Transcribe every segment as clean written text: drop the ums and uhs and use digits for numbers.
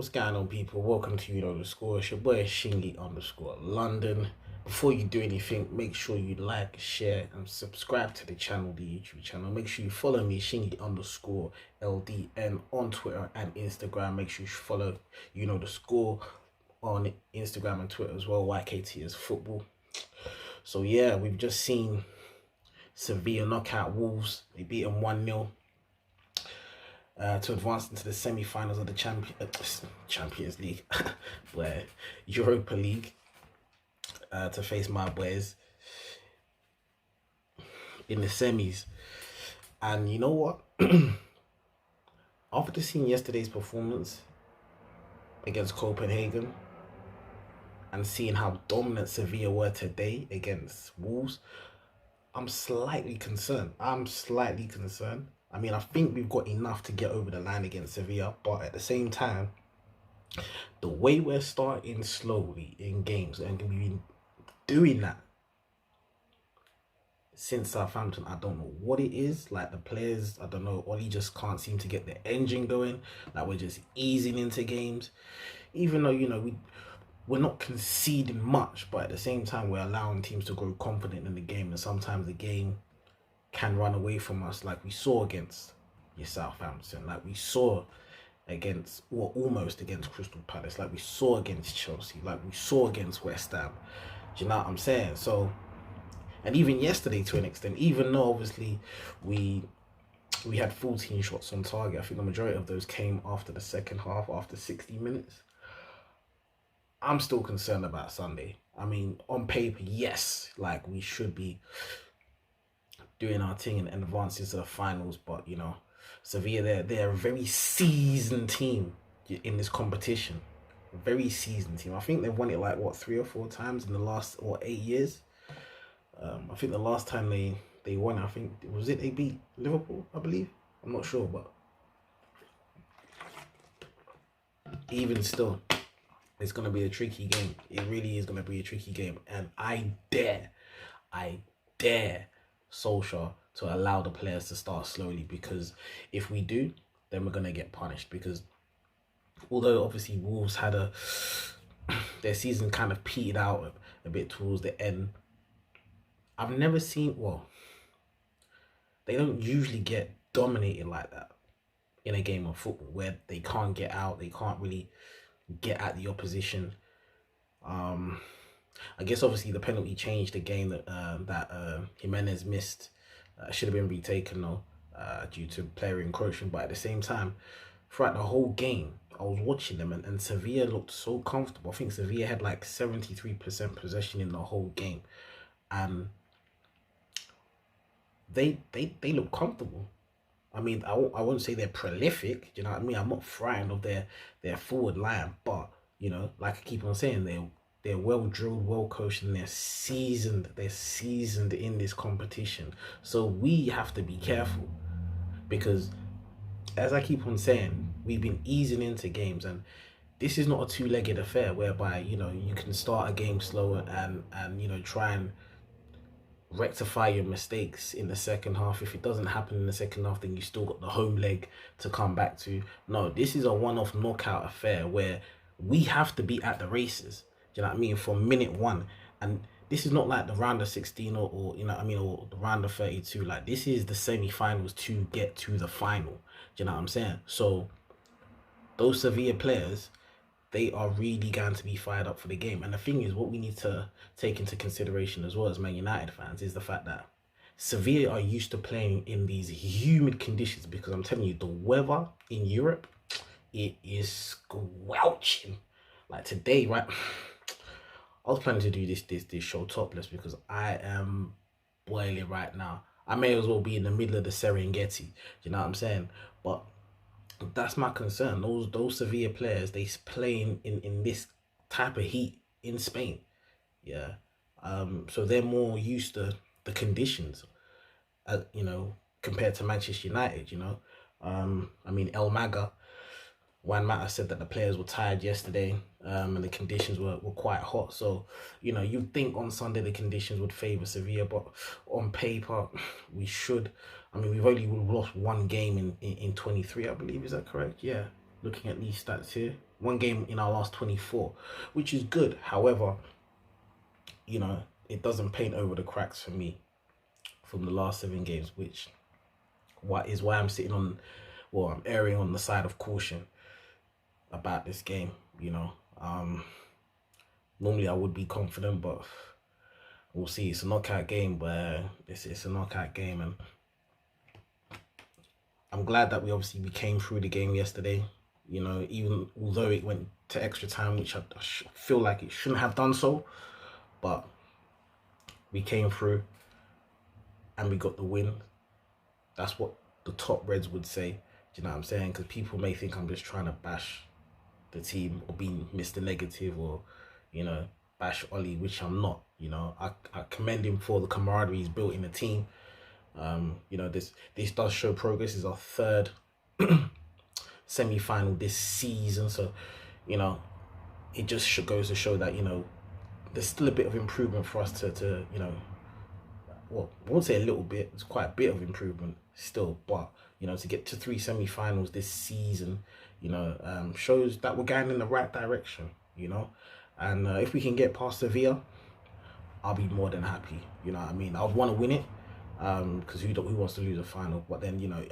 What's going on, people? Welcome to the Score. It's your boy Shingy_London. Before you do anything, make sure you like, share, and subscribe to the channel, the YouTube channel. Make sure you follow me, Shingy_LDN, on Twitter and Instagram. Make sure you follow, the Score on Instagram and Twitter as well. YKT is football. So yeah, we've just seen Sevilla knock out Wolves. They beat them 1-0. To advance into the semi-finals of the Champions League, where Europa League, to face my boys in the semis. And you know what? After seeing yesterday's performance against Copenhagen and seeing how dominant Sevilla were today against Wolves, I'm slightly concerned. I mean, I think we've got enough to get over the line against Sevilla, but at the same time, the way we're starting slowly in games, and we've been doing that since Southampton, I don't know what it is. Like, the players, I don't know, Ollie just can't seem to get the engine going. Like, we're just easing into games, even though, we're not conceding much, but at the same time, we're allowing teams to grow confident in the game, and sometimes the game can run away from us, like we saw against Southampton, like we saw against, or almost against, Crystal Palace, like we saw against Chelsea, like we saw against West Ham. Do you know what I'm saying? So, and even yesterday to an extent, even though obviously we had 14 shots on target, I think the majority of those came after the second half, after 60 minutes. I'm still concerned about Sunday. I mean, on paper, yes, like we should be doing our thing and advancing to the finals, but Sevilla, they're a very seasoned team in this competition. A very seasoned team. I think they've won it like 3 or 4 times in the last 8 years. I think the last time they won, I think they beat Liverpool, I believe. I'm not sure, but even still, it's gonna be a tricky game. It really is gonna be a tricky game, and I dare Solskjaer to allow the players to start slowly, because if we do, then we're gonna get punished. Because although obviously Wolves had their season kind of petered out a bit towards the end, I've never seen, they don't usually get dominated like that in a game of football, where they can't get out, they can't really get at the opposition. I guess obviously the penalty changed the game that Jimenez missed. Should have been retaken though, due to player encroachment. But at the same time, throughout the whole game, I was watching them, and Sevilla looked so comfortable. I think Sevilla had like 73% possession in the whole game, and they look comfortable. I mean, I won't say they're prolific. You know what I mean? I'm not frightened of their forward line, but like I keep on saying, they're well drilled, well coached, and they're seasoned. They're seasoned in this competition. So we have to be careful, because as I keep on saying, we've been easing into games, and this is not a two-legged affair whereby you can start a game slower and try and rectify your mistakes in the second half. If it doesn't happen in the second half, then you still got the home leg to come back to. No, this is a one-off knockout affair where we have to be at the races. Do you know what I mean? From minute one. And this is not like the round of 16 or or the round of 32. Like, this is the semi-finals to get to the final. Do you know what I'm saying? So those Sevilla players, they are really going to be fired up for the game. And the thing is, what we need to take into consideration as well as Man United fans is the fact that Sevilla are used to playing in these humid conditions, because I'm telling you, the weather in Europe, it is squelching. Like today, right? I was planning to do this show topless because I am boiling right now. I may as well be in the middle of the Serengeti. You know what I'm saying? But that's my concern. Those Sevilla players, they playing in this type of heat in Spain. Yeah. So they're more used to the conditions, compared to Manchester United. I mean, Juan Mata said that the players were tired yesterday, and the conditions were quite hot. So, you'd think on Sunday the conditions would favour Sevilla, but on paper, we should. I mean, we've only lost one game in 23, I believe. Is that correct? Yeah. Looking at these stats here. one game in our last 24, which is good. However, you know, it doesn't paint over the cracks for me from the last 7 games, which is why I'm sitting on, well, I'm erring on the side of caution about this game. You know, normally I would be confident, but we'll see. It's a knockout game, but it's a knockout game, and I'm glad that we came through the game yesterday. You know, even although it went to extra time, which I feel like it shouldn't have done so, but we came through and we got the win. That's what the top Reds would say. Do you know what I'm saying? Because people may think I'm just trying to bash the team or being Mr. Negative, or, you know, bash Ollie, which I'm not. You know, I commend him for the camaraderie he's built in the team. You know, this does show progress. This is our third semi-final this season, so, you know, it just goes to show that, you know, there's still a bit of improvement for us to you know, well, I won't say a little bit, it's quite a bit of improvement still, but, you know, to get to 3 semi-finals this season, you know, shows that we're going in the right direction, you know. And if we can get past Sevilla, I'll be more than happy. You know what I mean? I want to win it, because who wants to lose a final? But then, you know,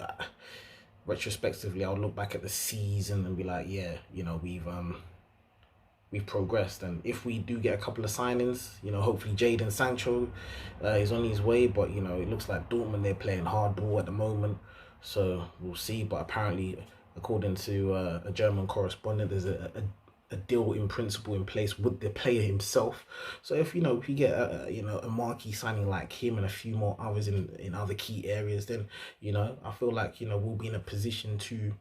retrospectively, I'll look back at the season and be like, yeah, you know, we've progressed. And if we do get a couple of signings, you know, hopefully Jadon Sancho is on his way. But, you know, it looks like Dortmund, they're playing hardball at the moment, so we'll see. But apparently, according to a German correspondent, there's a deal in principle in place with the player himself. So if, you know, if you get you know, a marquee signing like him and a few more others in other key areas, then, you know, I feel like, you know, we'll be in a position to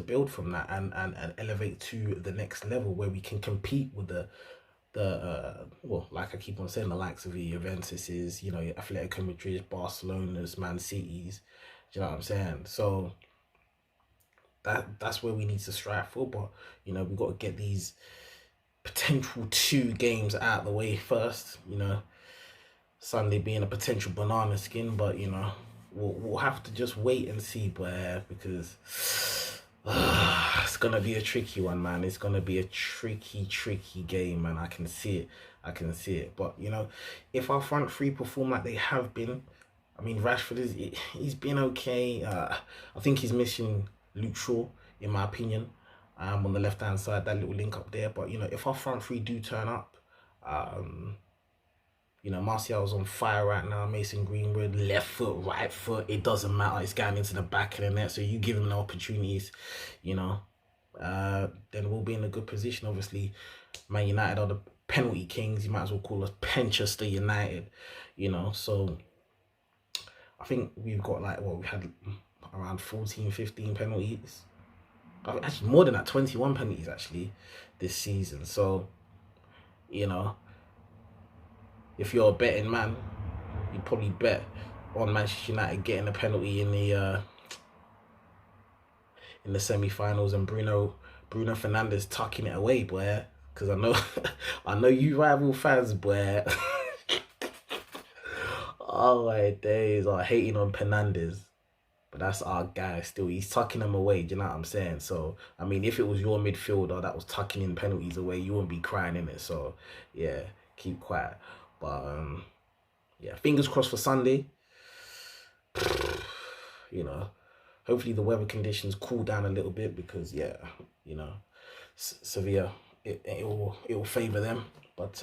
build from that and elevate to the next level where we can compete with the well, like I keep on saying, the likes of the Juventuses, you know, Atletico Madrid, Barcelona's, Man City's. Do you know what I'm saying? So that's where we need to strive for. But, you know, we've got to get these potential 2 games out of the way first. You know, Sunday being a potential banana skin, but, you know, we'll have to just wait and see, because it's gonna be a tricky one, man. It's gonna be a tricky game, man. I can see it. But, you know, if our front three perform like they have been, I mean, Rashford he's been okay. I think he's missing Luke Shaw, in my opinion, on the left hand side, that little link up there. But, you know, if our front three do turn up, you know, Martial's on fire right now. Mason Greenwood, left foot, right foot, it doesn't matter. It's going into the back of the net. So you give him the opportunities, you know, then we'll be in a good position. Obviously, Man United are the penalty kings. You might as well call us Penchester United, you know. So I think we've got, like, well, we had around 14, 15 penalties. Actually, more than that, 21 penalties, actually, this season. So, you know, if you're a betting man, you'd probably bet on Manchester United getting a penalty in the semi-finals, and Bruno Fernandes tucking it away, boy. Because I know I know you rival fans, boy. Oh my days, are hating on Fernandes. But that's our guy still. He's tucking them away, do you know what I'm saying? So, I mean, if it was your midfielder that was tucking in penalties away, you wouldn't be crying in it. So, yeah, keep quiet. But, yeah, fingers crossed for Sunday. You know, hopefully the weather conditions cool down a little bit, because, yeah, you know, Sevilla, it will favour them. But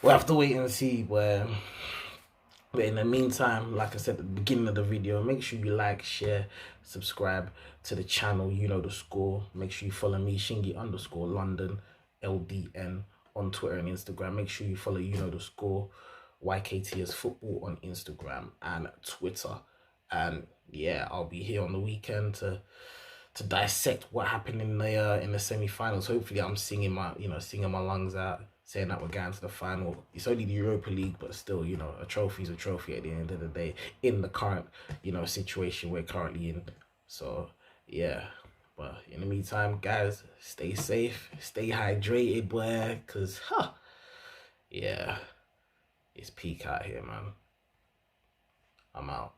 we'll have to wait and see where... But in the meantime, like I said at the beginning of the video, make sure you like, share, subscribe to the channel. You know the score. Make sure you follow me, Shingy_London LDN, on Twitter and Instagram. Make sure you follow You Know the Score, YKTS Football, on Instagram and Twitter. And yeah, I'll be here on the weekend to dissect what happened in the semi-finals. Hopefully, I'm singing my lungs out, saying that we're going to the final. It's only the Europa League, but still, you know, a trophy's a trophy at the end of the day, in the current, you know, situation we're currently in. So, yeah. But in the meantime, guys, stay safe, stay hydrated, boy, because, yeah, it's peak out here, man. I'm out.